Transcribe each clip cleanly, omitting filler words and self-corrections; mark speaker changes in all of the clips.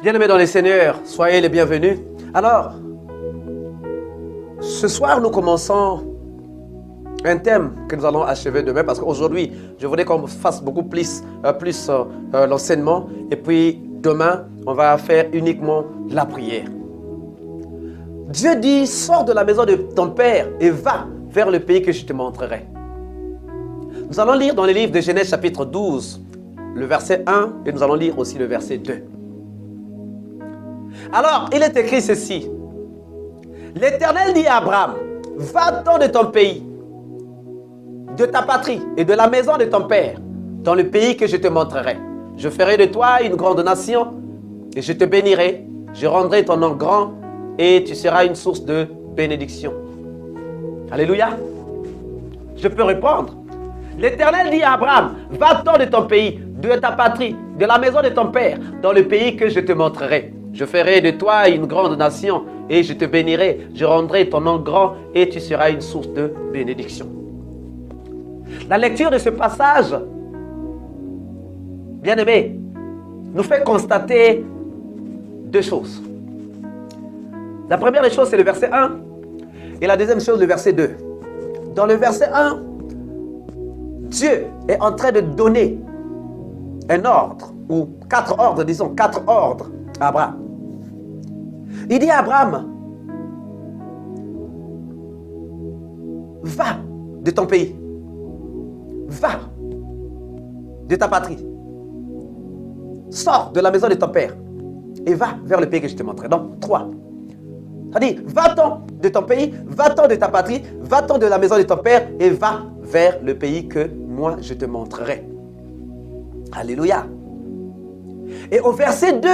Speaker 1: Bien-aimés dans les Seigneurs, soyez les bienvenus. Alors, ce soir, nous commençons un thème que nous allons achever demain parce qu'aujourd'hui, je voudrais qu'on fasse beaucoup plus l'enseignement et puis demain, on va faire uniquement la prière. Dieu dit, sors de la maison de ton père et va vers le pays que je te montrerai. Nous allons lire dans le livre de Genèse chapitre 12, le verset 1 et nous allons lire aussi le verset 2. Alors, il est écrit ceci. L'Éternel dit à Abraham, va-t'en de ton pays, de ta patrie et de la maison de ton père, dans le pays que je te montrerai. Je ferai de toi une grande nation et je te bénirai. Je rendrai ton nom grand et tu seras une source de bénédiction. Alléluia. Je peux répondre. L'Éternel dit à Abraham, va-t'en de ton pays, de ta patrie, de la maison de ton père, dans le pays que je te montrerai. Je ferai de toi une grande nation et je te bénirai. Je rendrai ton nom grand et tu seras une source de bénédiction. La lecture de ce passage, bien-aimé, nous fait constater deux choses. La première des choses, c'est le verset 1 et la deuxième chose, le verset 2. Dans le verset 1, Dieu est en train de donner un ordre, ou 4 ordres, disons, 4 ordres à Abraham. Il dit à Abraham, va de ton pays, va de ta patrie, sors de la maison de ton père et va vers le pays que je te montrerai. Donc, 3. Ça dit, va-t'en de ton pays, va-t'en de ta patrie, va-t'en de la maison de ton père et va vers le pays que moi je te montrerai. Alléluia. Et au verset 2,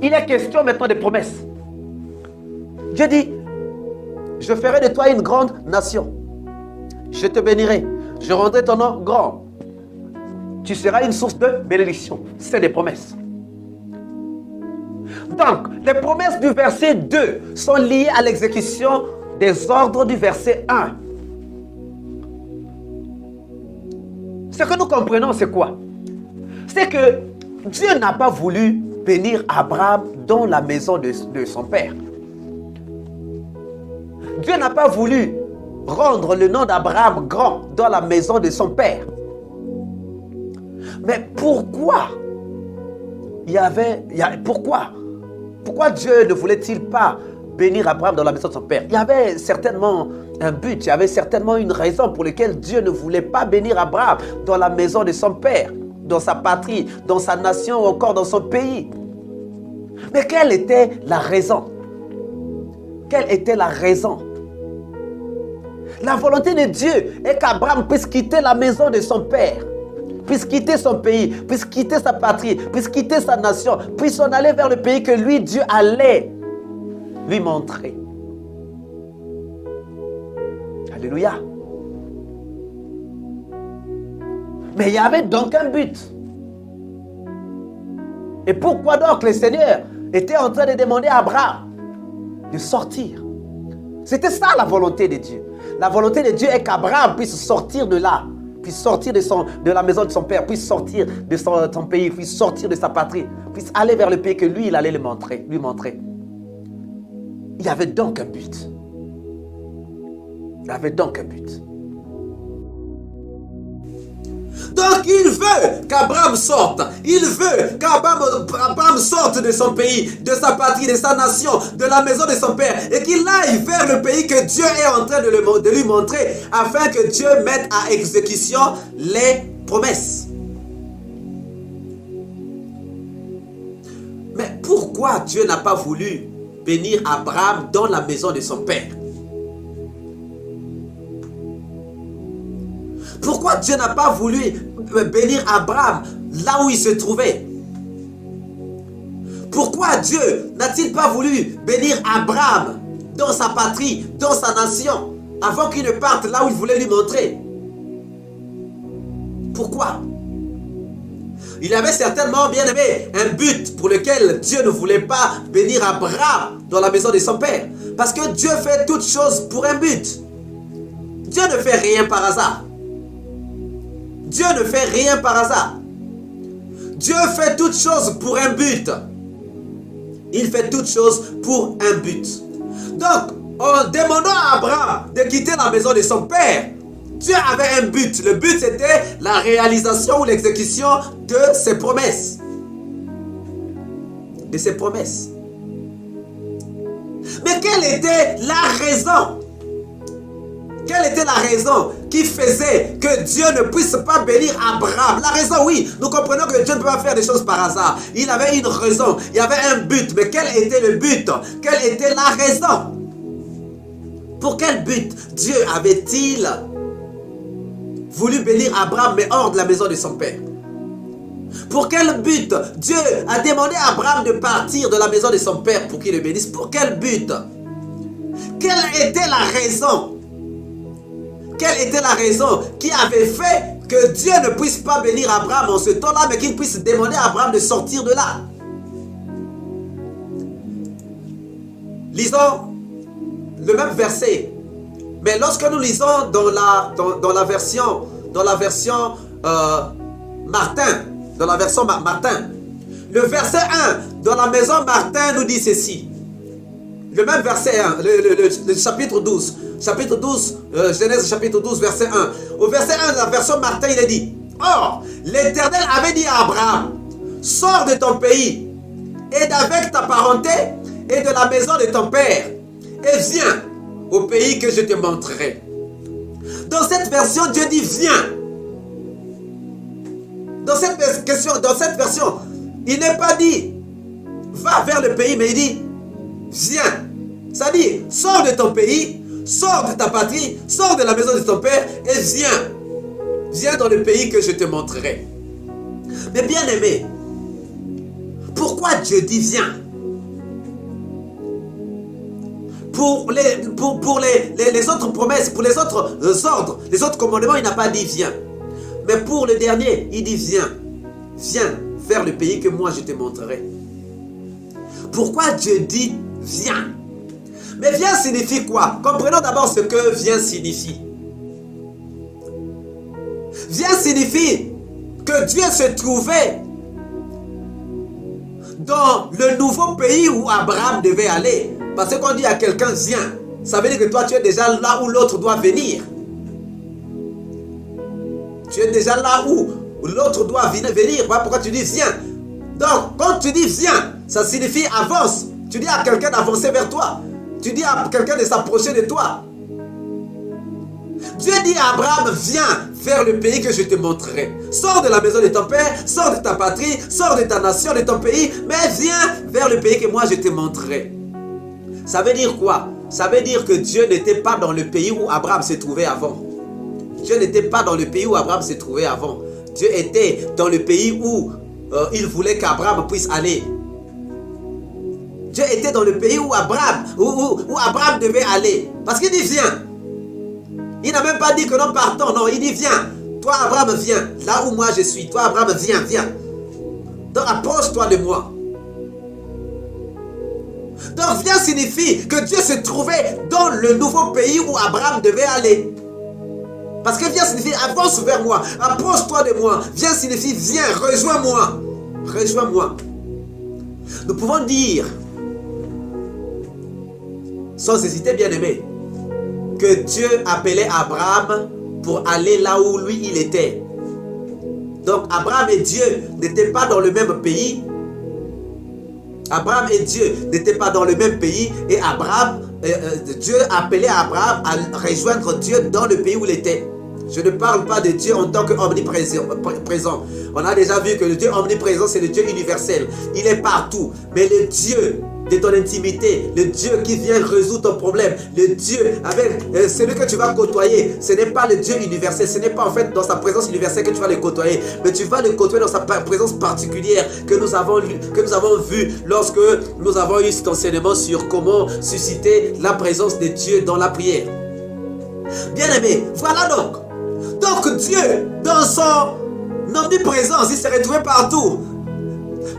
Speaker 1: il est question maintenant de promesses. Dieu dit, je ferai de toi une grande nation. Je te bénirai. Je rendrai ton nom grand. Tu seras une source de bénédiction. C'est des promesses. Donc, les promesses du verset 2 sont liées à l'exécution des ordres du verset 1. Ce que nous comprenons, c'est quoi? C'est que Dieu n'a pas voulu bénir Abraham dans la maison de son père. Dieu n'a pas voulu rendre le nom d'Abraham grand dans la maison de son père. Mais pourquoi Pourquoi Dieu ne voulait-il pas bénir Abraham dans la maison de son père? Il y avait certainement un but, il y avait certainement une raison pour laquelle Dieu ne voulait pas bénir Abraham dans la maison de son père, dans sa patrie, dans sa nation ou encore dans son pays. Mais quelle était la raison? Quelle était la raison? La volonté de Dieu est qu'Abraham puisse quitter la maison de son père, puisse quitter son pays, puisse quitter sa patrie, puisse quitter sa nation, puisse s'en aller vers le pays que lui, Dieu, allait lui montrer. Alléluia. Mais il y avait donc un but. Et pourquoi donc le Seigneur était en train de demander à Abraham de sortir? C'était ça la volonté de Dieu. La volonté de Dieu est qu'Abraham puisse sortir de là, puisse sortir de la maison de son père, puisse sortir de son pays, puisse sortir de sa patrie, puisse aller vers le pays que lui, il allait lui montrer. Il y avait donc un but. Il y avait donc un but. Donc il veut qu'Abraham sorte. Il veut qu'Abraham sorte de son pays, de sa patrie, de sa nation, de la maison de son père et qu'il aille vers le pays que Dieu est en train de lui montrer afin que Dieu mette à exécution les promesses. Mais pourquoi Dieu n'a pas voulu bénir Abraham dans la maison de son père? Pourquoi Dieu n'a pas voulu bénir Abraham là où il se trouvait? Pourquoi Dieu n'a-t-il pas voulu bénir Abraham dans sa patrie, dans sa nation, avant qu'il ne parte là où il voulait lui montrer? Pourquoi? Il avait certainement, bien aimé, un but pour lequel Dieu ne voulait pas bénir Abraham dans la maison de son père. Parce que Dieu fait toutes choses pour un but. Dieu ne fait rien par hasard. Dieu ne fait rien par hasard. Dieu fait toutes choses pour un but. Il fait toutes choses pour un but. Donc, en demandant à Abraham de quitter la maison de son père, Dieu avait un but. Le but, c'était la réalisation ou l'exécution de ses promesses. De ses promesses. Mais quelle était la raison? Quelle était la raison qui faisait que Dieu ne puisse pas bénir Abraham? La raison, oui, nous comprenons que Dieu ne peut pas faire des choses par hasard. Il avait une raison, il y avait un but. Mais quel était le but? Quelle était la raison? Pour quel but Dieu avait-il voulu bénir Abraham, mais hors de la maison de son père? Pour quel but Dieu a demandé à Abraham de partir de la maison de son père pour qu'il le bénisse? Pour quel but? Quelle était la raison? Quelle était la raison qui avait fait que Dieu ne puisse pas bénir Abraham en ce temps-là, mais qu'il puisse demander à Abraham de sortir de là? Lisons le même verset. Mais lorsque nous lisons dans la version Martin, le verset 1 dans la maison Martin nous dit ceci. Le même verset 1, le chapitre 12. Chapitre 12, Genèse chapitre 12, verset 1. Au verset 1 de la version Martin, il est dit: Or, l'Éternel avait dit à Abraham, sors de ton pays et d'avec ta parenté et de la maison de ton père et viens au pays que je te montrerai. Dans cette version, Dieu dit viens. Dans cette version, il n'est pas dit va vers le pays, mais il dit viens. Ça dit sors de ton pays, sors de ta patrie, sors de la maison de ton père et viens. Viens dans le pays que je te montrerai. Mais bien aimé, pourquoi Dieu dit viens? Pour les autres promesses, pour les autres ordres, les autres commandements, il n'a pas dit viens. Mais pour le dernier, il dit viens. Viens vers le pays que moi je te montrerai. Pourquoi Dieu dit viens? Mais viens signifie quoi? Comprenons d'abord ce que viens signifie. Viens signifie que Dieu se trouvait dans le nouveau pays où Abraham devait aller. Parce que quand on dit à quelqu'un viens, ça veut dire que toi tu es déjà là où l'autre doit venir. Tu es déjà là où l'autre doit venir. Voilà pourquoi tu dis viens. Donc quand tu dis viens, ça signifie avance. Tu dis à quelqu'un d'avancer vers toi. Tu dis à quelqu'un de s'approcher de toi. Dieu dit à Abraham, viens vers le pays que je te montrerai. Sors de la maison de ton père, sors de ta patrie, sors de ta nation, de ton pays, mais viens vers le pays que moi je te montrerai. Ça veut dire quoi? Ça veut dire que Dieu n'était pas dans le pays où Abraham se trouvait avant. Dieu n'était pas dans le pays où Abraham se trouvait avant. Dieu était dans le pays où il voulait qu'Abraham puisse aller. Dieu était dans le pays où Abraham devait aller. Parce qu'il dit viens. Il n'a même pas dit que nous partons. Non, il dit viens. Toi Abraham viens. Là où moi je suis. Toi Abraham viens, viens. Donc approche-toi de moi. Donc viens signifie que Dieu se trouvait dans le nouveau pays où Abraham devait aller. Parce que viens signifie avance vers moi, approche-toi de moi. Viens signifie viens, rejoins-moi. Rejoins-moi. Nous pouvons dire, sans hésiter bien aimé, que Dieu appelait Abraham pour aller là où lui il était. Donc Abraham et Dieu n'étaient pas dans le même pays. Abraham et Dieu n'étaient pas dans le même pays et Dieu appelait Abraham à rejoindre Dieu dans le pays où il était. Je ne parle pas de Dieu en tant qu'omniprésent. On a déjà vu que le Dieu omniprésent, c'est le Dieu universel. Il est partout. Mais le Dieu de ton intimité, le Dieu qui vient résoudre ton problème, le Dieu avec celui que tu vas côtoyer, ce n'est pas le Dieu universel, ce n'est pas en fait dans sa présence universelle que tu vas le côtoyer, mais tu vas le côtoyer dans sa présence particulière que nous avons vu lorsque nous avons eu cet enseignement sur comment susciter la présence de Dieu dans la prière. Bien aimé, voilà donc. Donc Dieu, dans son omniprésence, il s'est retrouvé partout.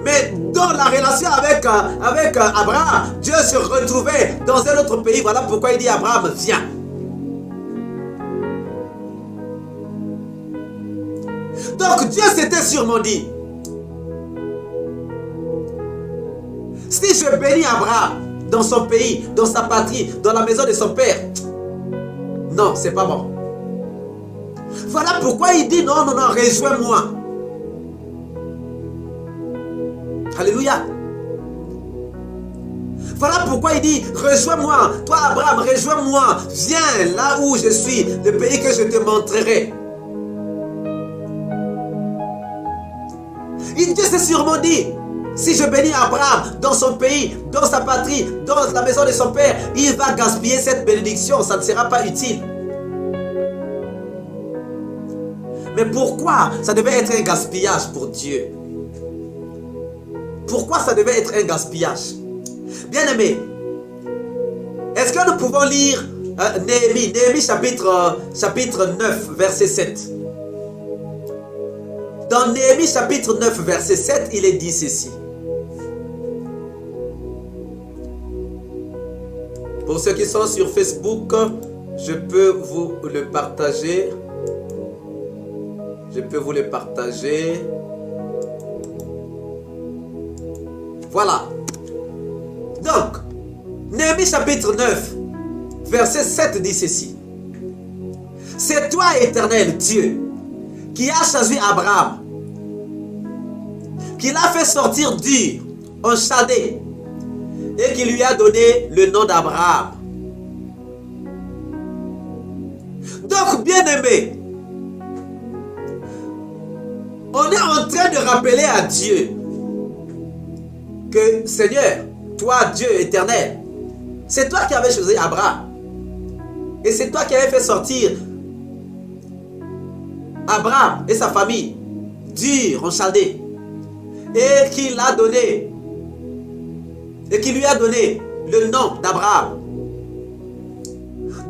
Speaker 1: Mais dans la relation avec Abraham, Dieu se retrouvait dans un autre pays. Voilà pourquoi il dit à Abraham, viens. Donc Dieu s'était sûrement dit, je bénis Abraham dans son pays, dans sa patrie, dans la maison de son père, non, c'est pas bon. Voilà pourquoi il dit non, non, non, rejoins-moi. Alléluia. Voilà pourquoi il dit, rejoins-moi, toi Abraham, rejoins-moi, viens là où je suis, le pays que je te montrerai. Et Dieu s'est sûrement dit, si je bénis Abraham dans son pays, dans sa patrie, dans la maison de son père, il va gaspiller cette bénédiction, ça ne sera pas utile. Mais pourquoi ça devait être un gaspillage pour Dieu? Pourquoi ça devait être un gaspillage? Bien-aimés, est-ce que nous pouvons lire Néhémie chapitre 9, verset 7? Dans Néhémie chapitre 9, verset 7, il est dit ceci. Pour ceux qui sont sur Facebook, je peux vous le partager. Je peux vous le partager. Voilà. Donc, Néhémie chapitre 9, verset 7 dit ceci. C'est toi, Éternel Dieu, qui as choisi Abraham, qui l'a fait sortir d'Ur en Chaldée, et qui lui a donné le nom d'Abraham. Donc, bien-aimé, on est en train de rappeler à Dieu que, Seigneur, toi, Dieu éternel, c'est toi qui avais choisi Abraham. Et c'est toi qui avais fait sortir Abraham et sa famille d'Ur en Chaldée. Et qui l'a donné, et qui lui a donné le nom d'Abraham.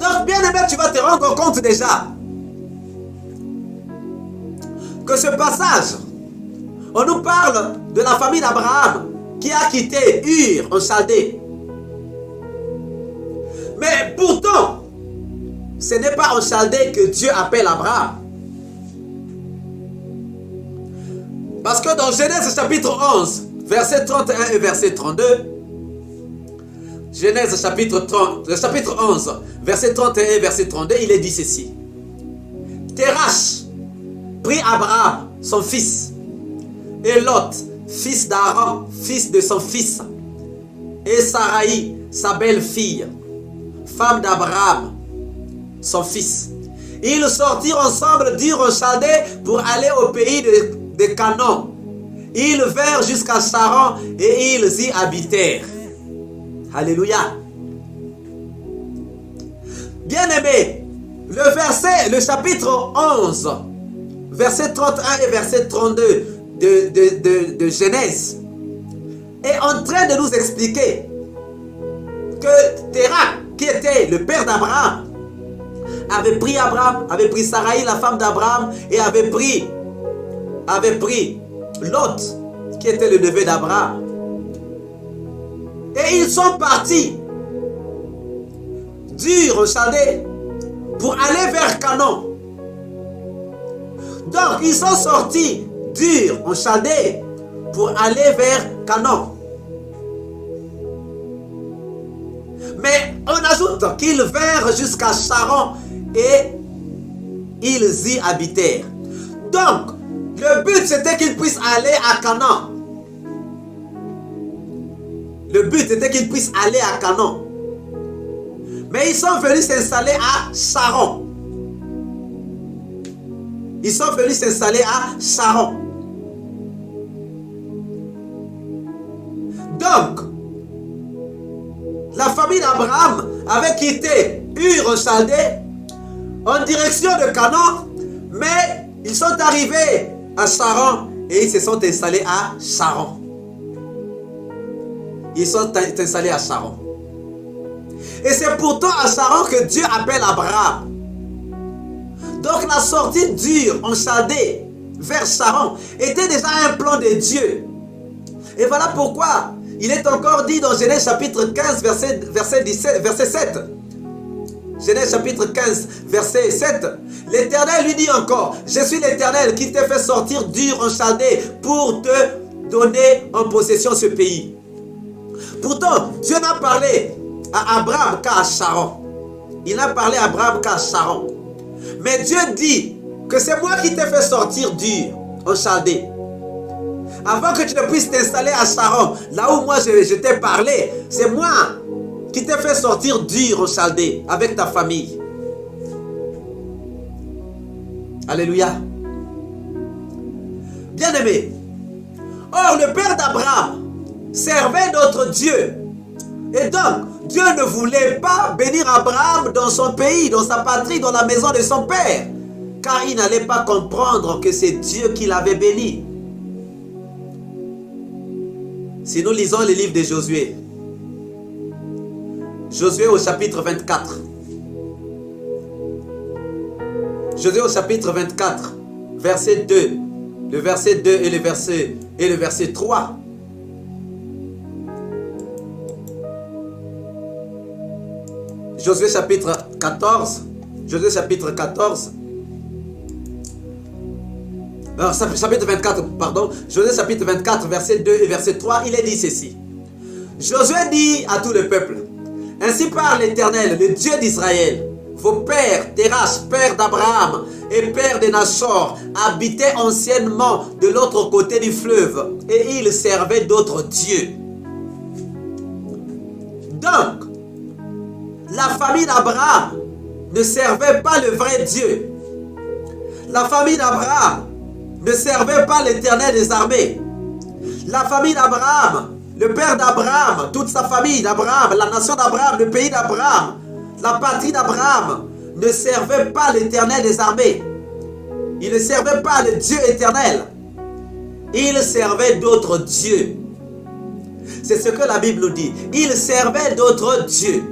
Speaker 1: Donc, bien aimé, tu vas te rendre compte déjà que ce passage, on nous parle de la famille d'Abraham qui a quitté Ur en Chaldée. Mais pourtant, ce n'est pas en Chaldée que Dieu appelle Abraham. Parce que dans Genèse chapitre 11, verset 31 et verset 32, Genèse chapitre 11, verset 31 et verset 32, il est dit ceci. Terach prit Abraham, son fils, et Lot, fils d'Aaron, fils de son fils, et Sarai, sa belle-fille, femme d'Abraham, son fils. Ils sortirent ensemble d'Ur en Chaldée pour aller au pays de Canaan. Ils vinrent jusqu'à Charan et ils y habitèrent. Alléluia. Bien-aimé, le chapitre 11, verset 31 et verset 32 de Genèse est en train de nous expliquer que Terach, qui était le père d'Abraham, avait pris Abraham, avait pris Sarai, la femme d'Abraham, et avait pris Lot, qui était le neveu d'Abraham. Et ils sont partis d'Ur en Chaldée pour aller vers Canaan. Donc, ils sont sortis d'Ur en Chaldée pour aller vers Canaan. Mais on ajoute qu'ils vinrent jusqu'à Charan et ils y habitèrent. Donc, le but c'était qu'ils puissent aller à Canaan. Le but était qu'ils puissent aller à Canaan. Mais ils sont venus s'installer à Charan. Ils sont venus s'installer à Charan. Donc, la famille d'Abraham avait quitté Ur en Chaldée en direction de Canaan, mais ils sont arrivés à Charan et ils se sont installés à Charan. Ils sont installés à Charan. Et c'est pourtant à Charan que Dieu appelle Abraham. Donc la sortie d'Ur en Chaldée vers Charan était déjà un plan de Dieu. Et voilà pourquoi il est encore dit dans Genèse chapitre 15 verset 7. Genèse chapitre 15 verset 7. L'Éternel lui dit encore, je suis l'Éternel qui t'ai fait sortir d'Ur en Chaldée pour te donner en possession ce pays. Pourtant, Dieu n'a parlé à Abraham qu'à Charan. Il n'a parlé à Abraham qu'à Charan. Mais Dieu dit que c'est moi qui t'ai fait sortir d'Ur en Chaldée. Avant que tu ne puisses t'installer à Charan, là où moi je t'ai parlé, c'est moi qui t'ai fait sortir d'Ur en Chaldée avec ta famille. Alléluia. Bien-aimé, or le père d'Abraham servait d'autres dieux. Et donc, Dieu ne voulait pas bénir Abraham dans son pays, dans sa patrie, dans la maison de son père. Car il n'allait pas comprendre que c'est Dieu qui l'avait béni. Si nous lisons le livre de Josué, Josué au chapitre 24. Josué au chapitre 24, verset 2. Le verset 2 et le verset 3. Josué chapitre 14. Josué chapitre 14. Alors, chapitre 24, pardon. Josué chapitre 24, verset 2 et verset 3. Il est dit ceci. Josué dit à tout le peuple: ainsi parle l'Éternel, le Dieu d'Israël. Vos pères, Terach, père d'Abraham et père de Nachor, habitaient anciennement de l'autre côté du fleuve et ils servaient d'autres dieux. Donc, la famille d'Abraham ne servait pas le vrai Dieu. La famille d'Abraham ne servait pas l'Éternel des armées. La famille d'Abraham, le père d'Abraham, toute sa famille d'Abraham, la nation d'Abraham, le pays d'Abraham, la patrie d'Abraham ne servait pas l'Éternel des armées. Il ne servait pas le Dieu éternel. Il servait d'autres dieux. C'est ce que la Bible nous dit. Il servait d'autres dieux.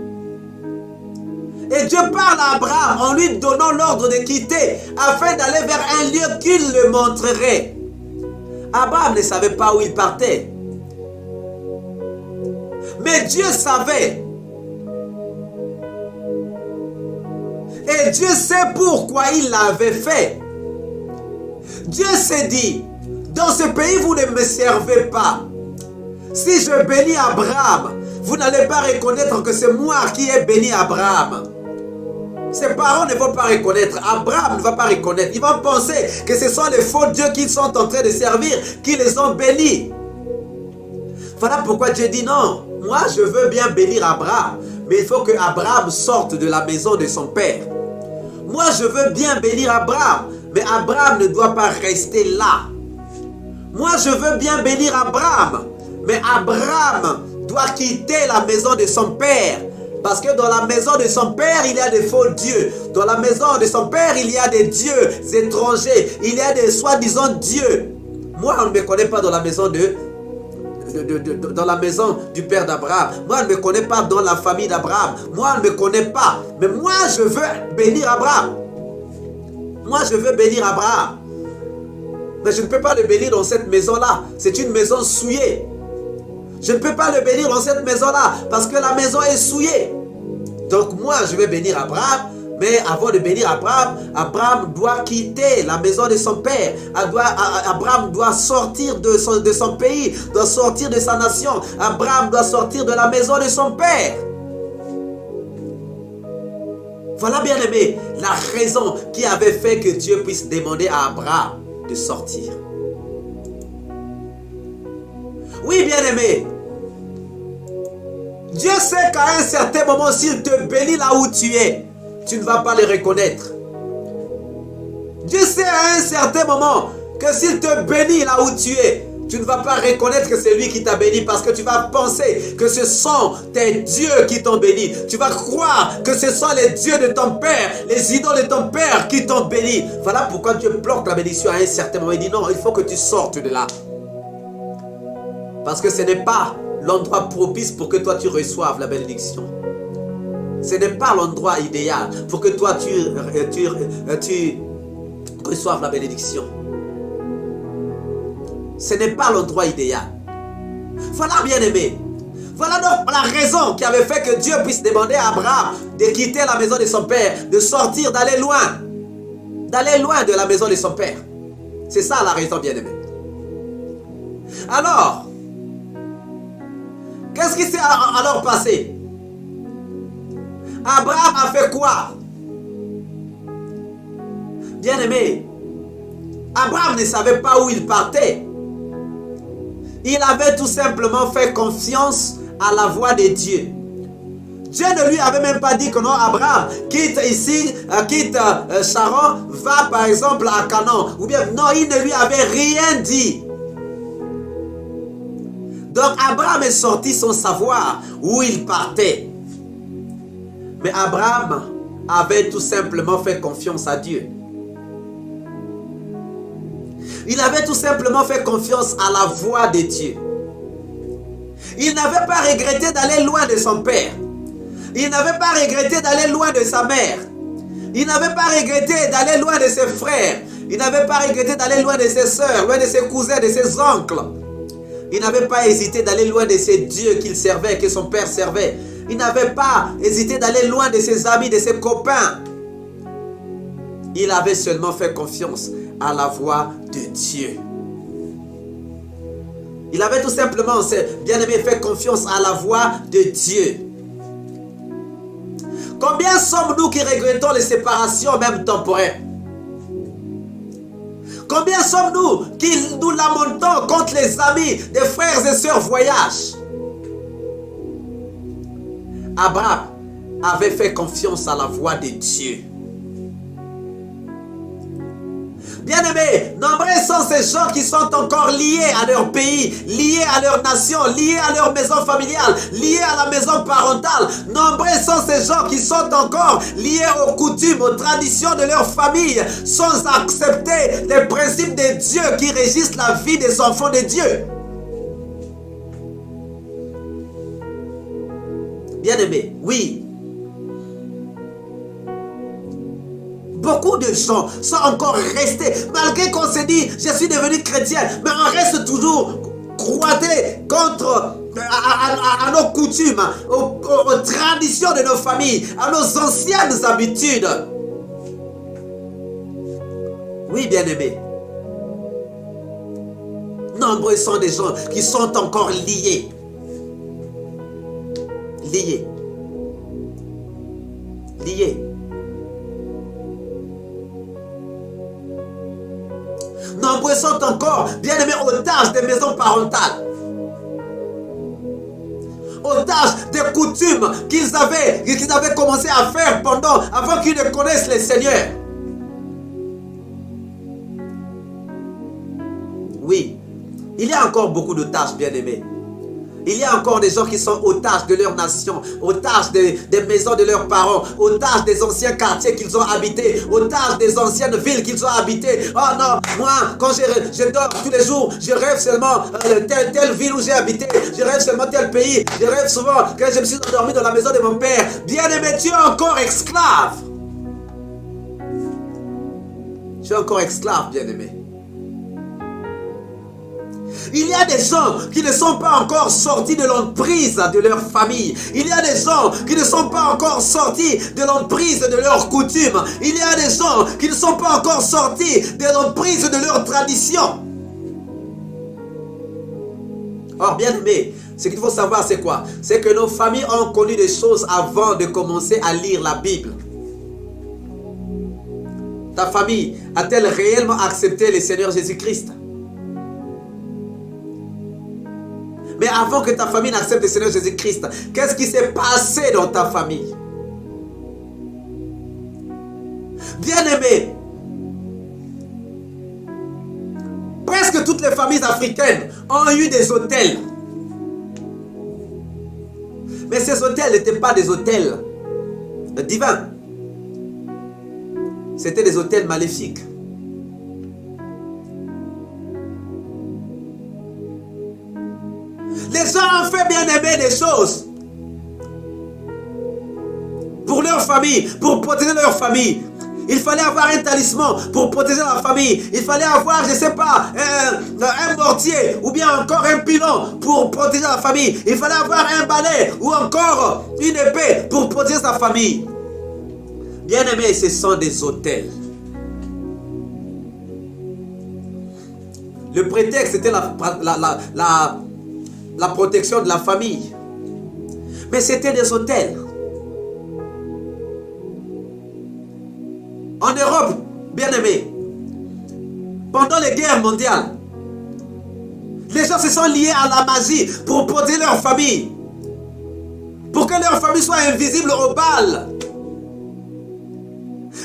Speaker 1: Et Dieu parle à Abraham en lui donnant l'ordre de quitter afin d'aller vers un lieu qu'il le montrerait. Abraham ne savait pas où il partait. Mais Dieu savait. Et Dieu sait pourquoi il l'avait fait. Dieu s'est dit, dans ce pays vous ne me servez pas. Si je bénis Abraham, vous n'allez pas reconnaître que c'est moi qui ai béni Abraham. Ses parents ne vont pas reconnaître. Abraham ne va pas reconnaître. Ils vont penser que ce sont les faux dieux qu'ils sont en train de servir, qui les ont bénis. Voilà pourquoi Dieu dit non. Moi, je veux bien bénir Abraham, mais il faut que Abraham sorte de la maison de son père. Moi, je veux bien bénir Abraham, mais Abraham ne doit pas rester là. Moi, je veux bien bénir Abraham, mais Abraham doit quitter la maison de son père. Parce que dans la maison de son père, il y a des faux dieux. Dans la maison de son père, il y a des dieux étrangers. Il y a des soi-disant dieux. Moi, on ne me connaît pas dans la maison dans la maison du père d'Abraham. Moi, on ne me connaît pas dans la famille d'Abraham. Moi, on ne me connaît pas. Mais moi, je veux bénir Abraham. Moi, je veux bénir Abraham. Mais je ne peux pas le bénir dans cette maison-là. C'est une maison souillée. Je ne peux pas le bénir dans cette maison-là parce que la maison est souillée. Donc moi, je vais bénir Abraham. Mais avant de bénir Abraham, Abraham doit quitter la maison de son père. Abraham doit sortir de son pays, doit sortir de sa nation. Abraham doit sortir de la maison de son père. Voilà, bien aimé, la raison qui avait fait que Dieu puisse demander à Abraham de sortir. Oui, bien aimé, Dieu sait qu'à un certain moment, s'il te bénit là où tu es, tu ne vas pas le reconnaître. Dieu sait à un certain moment que s'il te bénit là où tu es, tu ne vas pas reconnaître que c'est lui qui t'a béni parce que tu vas penser que ce sont tes dieux qui t'ont béni. Tu vas croire que ce sont les dieux de ton père, les idoles de ton père qui t'ont béni. Voilà pourquoi Dieu bloque la bénédiction à un certain moment. Il dit non, il faut que tu sortes de là. Parce que ce n'est pas l'endroit propice pour que toi tu reçoives la bénédiction. Ce n'est pas l'endroit idéal pour que toi tu reçoives la bénédiction. Ce n'est pas l'endroit idéal. Voilà, bien aimé. Voilà donc la raison qui avait fait que Dieu puisse demander à Abraham de quitter la maison de son père, de sortir, d'aller loin de la maison de son père. C'est ça la raison, bien aimé. Alors, qu'est-ce Qu'est-ce qui s'est alors passé? Abraham a fait quoi? Bien-aimé, Abraham ne savait pas où il partait. Il avait tout simplement fait confiance à la voix de Dieu. Dieu ne lui avait même pas dit que non, Abraham, quitte ici, quitte Charan, va par exemple à Canaan. Ou bien, non, il ne lui avait rien dit. Donc Abraham est sorti sans savoir où il partait. Mais Abraham avait tout simplement fait confiance à Dieu. Il avait tout simplement fait confiance à la voix de Dieu. Il n'avait pas regretté d'aller loin de son père. Il n'avait pas regretté d'aller loin de sa mère. Il n'avait pas regretté d'aller loin de ses frères. Il n'avait pas regretté d'aller loin de ses soeurs, loin de ses cousins, de ses oncles. Il n'avait pas hésité d'aller loin de ces dieux qu'il servait, que son père servait. Il n'avait pas hésité d'aller loin de ses amis, de ses copains. Il avait seulement fait confiance à la voix de Dieu. Il avait tout simplement, bien aimé, fait confiance à la voix de Dieu. Combien sommes-nous qui regrettons les séparations même temporaires? Combien sommes-nous qui nous lamentons contre les amis, des frères et sœurs voyage? Abraham avait fait confiance à la voix de Dieu. Bien-aimés, nombreux sont ces gens qui sont encore liés à leur pays, liés à leur nation, liés à leur maison familiale, liés à la maison parentale. Nombreux sont ces gens qui sont encore liés aux coutumes, aux traditions de leur famille, sans accepter les principes de Dieu qui régissent la vie des enfants de Dieu. Bien-aimés, oui. Beaucoup de gens sont encore restés, malgré qu'on s'est dit, je suis devenu chrétien, mais on reste toujours croisé contre à nos coutumes, aux traditions de nos familles, à nos anciennes habitudes. Oui, bien-aimés. Nombreux sont des gens qui sont encore liés. Liés. Liés. Nombreux sont encore, bien-aimés, otages des maisons parentales. Otages des coutumes qu'ils avaient commencé à faire avant qu'ils ne connaissent le Seigneur. Oui, il y a encore beaucoup d'otages, bien-aimés. Il y a encore des gens qui sont otages de leur nation, otages des maisons de leurs parents, otages des anciens quartiers qu'ils ont habités, otages des anciennes villes qu'ils ont habitées. Oh non, moi, quand je dors tous les jours, je rêve seulement telle ville où j'ai habité, je rêve seulement tel pays, je rêve souvent que je me suis endormi dans la maison de mon père. Bien-aimé, tu es encore esclave. Tu es encore esclave, bien-aimé. Il y a des gens qui ne sont pas encore sortis de l'emprise de leur famille. Il y a des gens qui ne sont pas encore sortis de l'emprise de leurs coutumes. Il y a des gens qui ne sont pas encore sortis de l'emprise de leurs traditions. Or, bien aimé, ce qu'il faut savoir, c'est quoi? C'est que nos familles ont connu des choses avant de commencer à lire la Bible. Ta famille a-t-elle réellement accepté le Seigneur Jésus-Christ? Mais avant que ta famille n'accepte le Seigneur Jésus-Christ, qu'est-ce qui s'est passé dans ta famille? Bien-aimés, presque toutes les familles africaines ont eu des autels. Mais ces autels n'étaient pas des autels divins. C'était des autels maléfiques. Les gens ont fait, bien aimer, des choses pour leur famille, pour protéger leur famille. Il fallait avoir un talisman pour protéger la famille. Il fallait avoir, je ne sais pas, un mortier ou bien encore un pilon pour protéger la famille. Il fallait avoir un balai ou encore une épée pour protéger sa famille. Bien aimé, ce sont des autels. Le prétexte était la protection de la famille. Mais c'était des hôtels. En Europe, bien aimé, pendant les guerres mondiales, les gens se sont liés à la magie pour protéger leur famille. Pour que leur famille soit invisible au bal.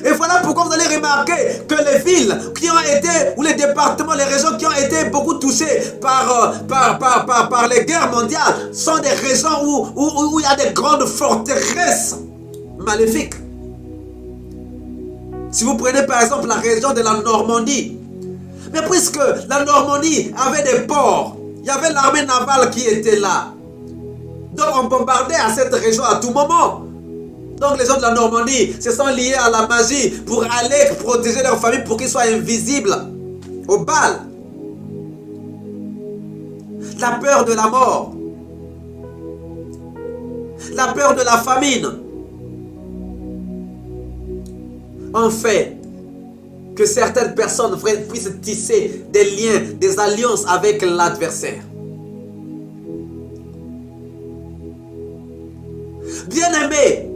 Speaker 1: Et voilà pourquoi vous allez remarquer que les villes qui ont été, ou les départements, les régions qui ont été beaucoup touchées par les guerres mondiales, sont des régions où il y a des grandes forteresses maléfiques. Si vous prenez par exemple la région de la Normandie, mais puisque la Normandie avait des ports, il y avait l'armée navale qui était là. Donc on bombardait à cette région à tout moment. Donc les gens de la Normandie se sont liés à la magie pour aller protéger leur famille pour qu'ils soient invisibles au bal. La peur de la mort. La peur de la famine. En fait, que certaines personnes puissent tisser des liens, des alliances avec l'adversaire. Bien-aimés,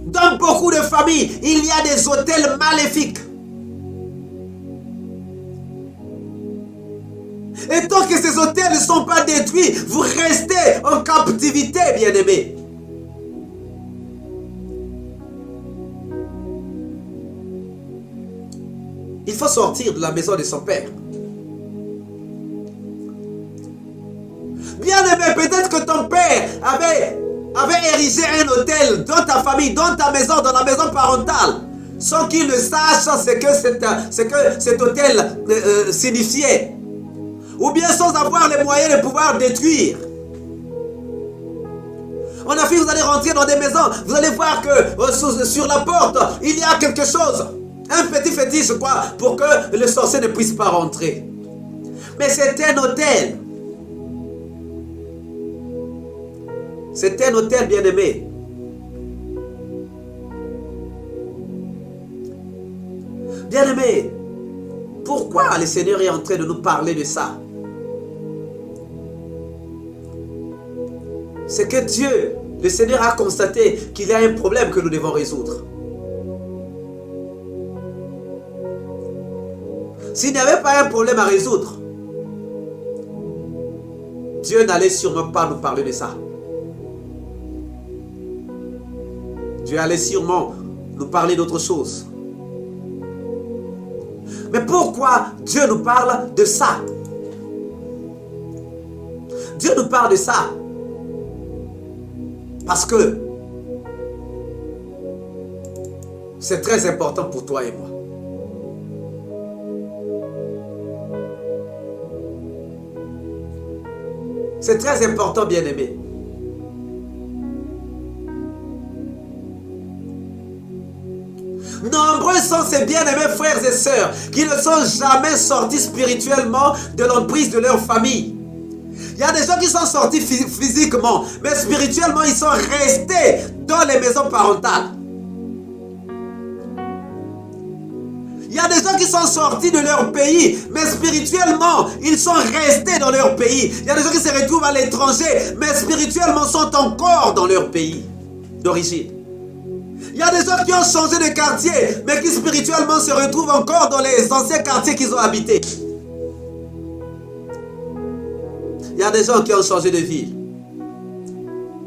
Speaker 1: dans beaucoup de familles, il y a des hôtels maléfiques. Et tant que ces hôtels ne sont pas détruits, vous restez en captivité, bien-aimés. Il faut sortir de la maison de son père. Bien-aimé, peut-être que ton père avait érigé un hôtel dans ta famille, dans ta maison, dans la maison parentale, sans qu'il ne sache ce que cet hôtel signifiait. Ou bien sans avoir les moyens de pouvoir détruire. En Afrique, vous allez rentrer dans des maisons, vous allez voir que sur la porte, il y a quelque chose. Un petit fétiche, quoi, pour que le sorcier ne puisse pas rentrer. Mais c'est un hôtel. C'est un hôtel, bien-aimé. Bien-aimé, pourquoi le Seigneur est en train de nous parler de ça? C'est que Dieu, le Seigneur a constaté qu'il y a un problème que nous devons résoudre. S'il n'y avait pas un problème à résoudre, Dieu n'allait sûrement pas nous parler de ça. Dieu allait sûrement nous parler d'autre chose. Mais pourquoi Dieu nous parle de ça? Dieu nous parle de ça parce que c'est très important pour toi et moi. C'est très important, bien-aimé. Nombreux sont ces bien-aimés frères et sœurs qui ne sont jamais sortis spirituellement de l'emprise de leur famille. Il y a des gens qui sont sortis physiquement, mais spirituellement, ils sont restés dans les maisons parentales. Il y a des gens qui sont sortis de leur pays, mais spirituellement, ils sont restés dans leur pays. Il y a des gens qui se retrouvent à l'étranger, mais spirituellement sont encore dans leur pays d'origine. Il y a des gens qui ont changé de quartier, mais qui spirituellement se retrouvent encore dans les anciens quartiers qu'ils ont habités. Il y a des gens qui ont changé de ville,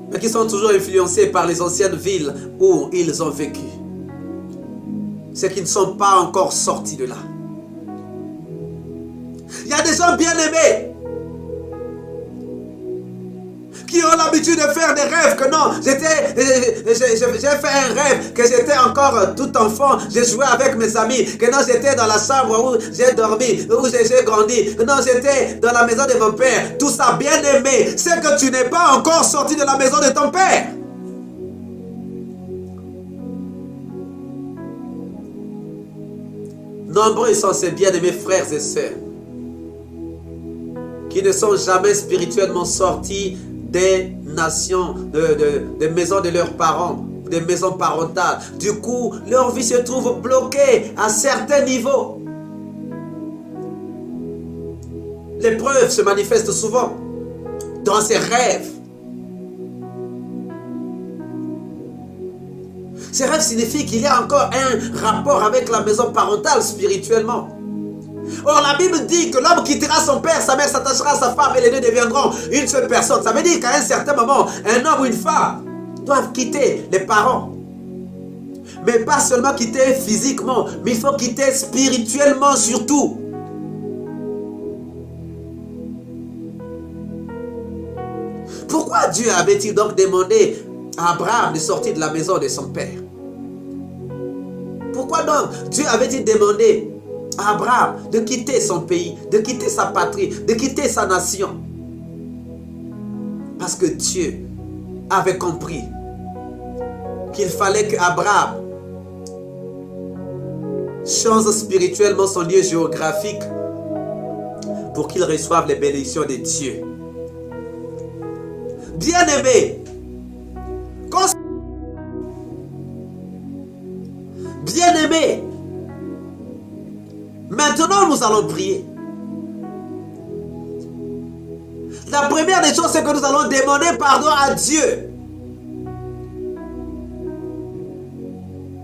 Speaker 1: mais qui sont toujours influencés par les anciennes villes où ils ont vécu. C'est qu'ils ne sont pas encore sortis de là. Il y a des gens bien aimés qui ont l'habitude de faire des rêves que non, j'ai fait un rêve que j'étais encore tout enfant, j'ai joué avec mes amis, que non, j'étais dans la chambre où j'ai dormi, où j'ai grandi, que non, j'étais dans la maison de mon père. Tout ça, bien aimé, c'est que tu n'es pas encore sorti de la maison de ton père. Nombreux sont ces bien-aimés frères et sœurs qui ne sont jamais spirituellement sortis des nations, des maisons de leurs parents, des maisons parentales. Du coup, leur vie se trouve bloquée à certains niveaux. L'épreuve se manifeste souvent dans ces rêves. Ces rêves signifient qu'il y a encore un rapport avec la maison parentale spirituellement. Or, la Bible dit que l'homme quittera son père, sa mère s'attachera à sa femme et les deux deviendront une seule personne. Ça veut dire qu'à un certain moment, un homme ou une femme doivent quitter les parents. Mais pas seulement quitter physiquement, mais il faut quitter spirituellement surtout. Pourquoi Dieu avait-il donc demandé à Abraham de sortir de la maison de son père? Pourquoi donc Dieu avait-il demandé à Abraham de quitter son pays, de quitter sa patrie, de quitter sa nation? Parce que Dieu avait compris qu'il fallait qu'Abraham change spirituellement son lieu géographique pour qu'il reçoive les bénédictions de Dieu. Bien-aimé, bien-aimé, maintenant nous allons prier. La première des choses, c'est que nous allons demander pardon à Dieu.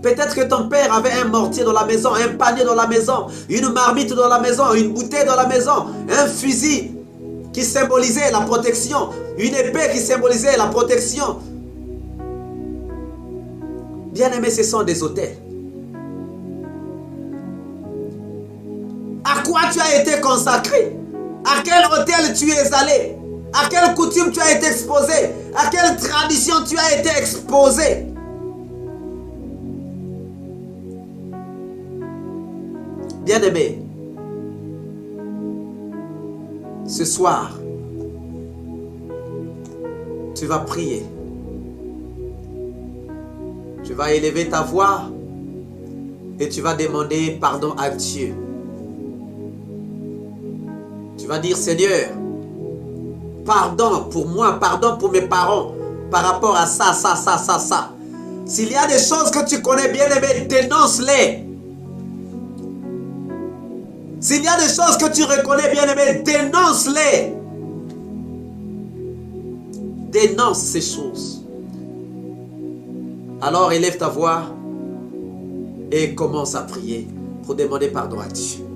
Speaker 1: Peut-être que ton père avait un mortier dans la maison, un panier dans la maison, une marmite dans la maison, une bouteille dans la maison, un fusil qui symbolisait la protection, une épée qui symbolisait la protection. Bien-aimé, ce sont des autels. À quoi tu as été consacré? À quel autel tu es allé? À quelle coutume tu as été exposé? À quelle tradition tu as été exposé? Bien-aimé, ce soir, tu vas prier. Tu vas élever ta voix et tu vas demander pardon à Dieu. Tu vas dire, Seigneur, pardon pour moi, pardon pour mes parents, par rapport à ça. S'il y a des choses que tu connais bien, dénonce-les. S'il y a des choses que tu reconnais bien aimé, dénonce-les. Dénonce ces choses. Alors élève ta voix et commence à prier pour demander pardon à Dieu.